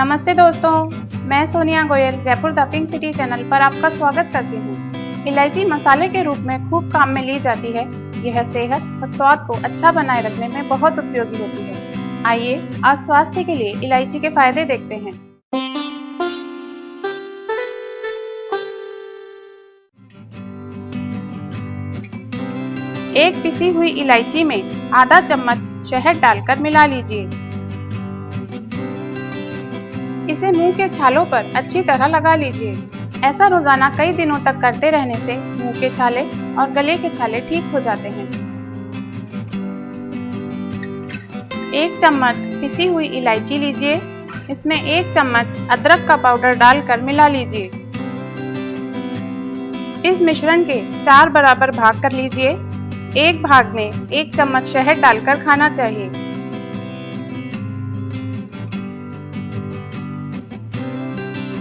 नमस्ते दोस्तों, मैं Sonia Goyal Jaipur the pink city channel पर आपका स्वागत करती हूँ। इलायची मसाले के रूप में खूब काम में ली जाती है। यह सेहत और स्वाद को अच्छा बनाए रखने में बहुत उपयोगी होती है। आइए आज स्वास्थ्य के लिए इलायची के फायदे देखते हैं। एक पिसी हुई इलायची में आधा चम्मच शहद डालकर मिला लीजिए। इसे मुंह के छालों पर अच्छी तरह लगा लीजिए। ऐसा रोजाना कई दिनों तक करते रहने से मुंह के छाले और गले के छाले ठीक हो जाते हैं। 1 चम्मच पिसी हुई इलायची लीजिए। इसमें 1 चम्मच अदरक का पाउडर डालकर मिला लीजिए। इस मिश्रण के 4 बराबर भाग कर लीजिए। एक भाग में 1 चम्मच शहद डालकर खाना चाहिए।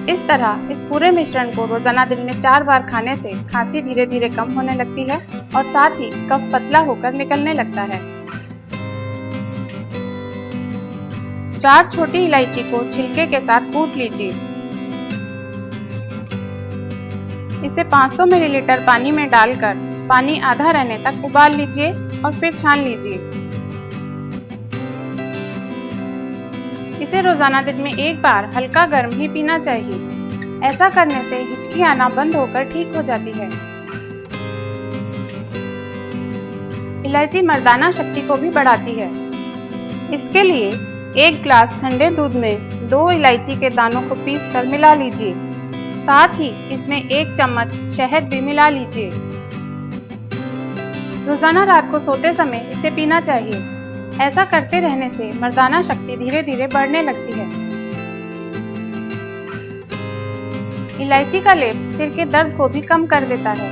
इस तरह इस पूरे मिश्रण को रोजाना दिन में 4 बार खाने से खांसी धीरे धीरे कम होने लगती है और साथ ही कफ पतला होकर निकलने लगता है। 4 छोटी इलायची को छिलके के साथ कूट लीजिए। इसे 500 मिलीलीटर पानी में डालकर पानी आधा रहने तक उबाल लीजिए और फिर छान लीजिए। इसे रोजाना दिन में 1 बार हल्का गर्म ही पीना चाहिए। ऐसा करने से हिचकी आना बंद होकर ठीक हो जाती है। इलायची मर्दाना शक्ति को भी बढ़ाती है। इसके लिए 1 गिलास ठंडे दूध में 2 इलायची के दानों को पीसकर मिला लीजिए। साथ ही इसमें 1 चम्मच शहद भी मिला लीजिए। रोजाना रात को सोते समय इसे पीना चाहिए। ऐसा करते रहने से मर्दाना शक्ति धीरे धीरे बढ़ने लगती है। इलायची का लेप सिर के दर्द को भी कम कर देता है।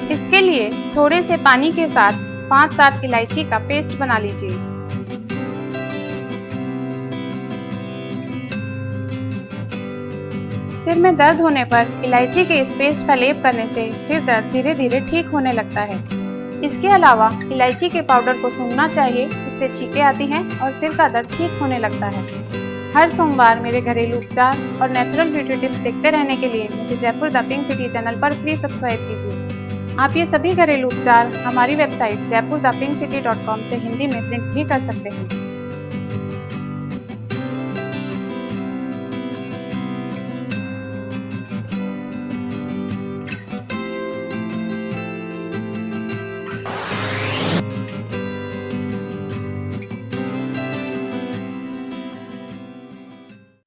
इसके लिए थोड़े से पानी के साथ 5-7 इलायची का पेस्ट बना लीजिए। सिर में दर्द होने पर इलायची के इस पेस्ट का लेप करने से सिर दर्द धीरे धीरे ठीक होने लगता है। इसके अलावा इलायची के पाउडर को सूंघना चाहिए, इससे छींकें आती हैं और सिर का दर्द ठीक होने लगता है। हर सोमवार मेरे घरेलू उपचार और नेचुरल ब्यूटी टिप्स देखते रहने के लिए मुझे Jaipur the pink city channel पर प्लीज सब्सक्राइब कीजिए। आप ये सभी घरेलू उपचार हमारी वेबसाइट jaipurthepinksity.com से हिंदी में प्रिंट भी कर सकते हैं।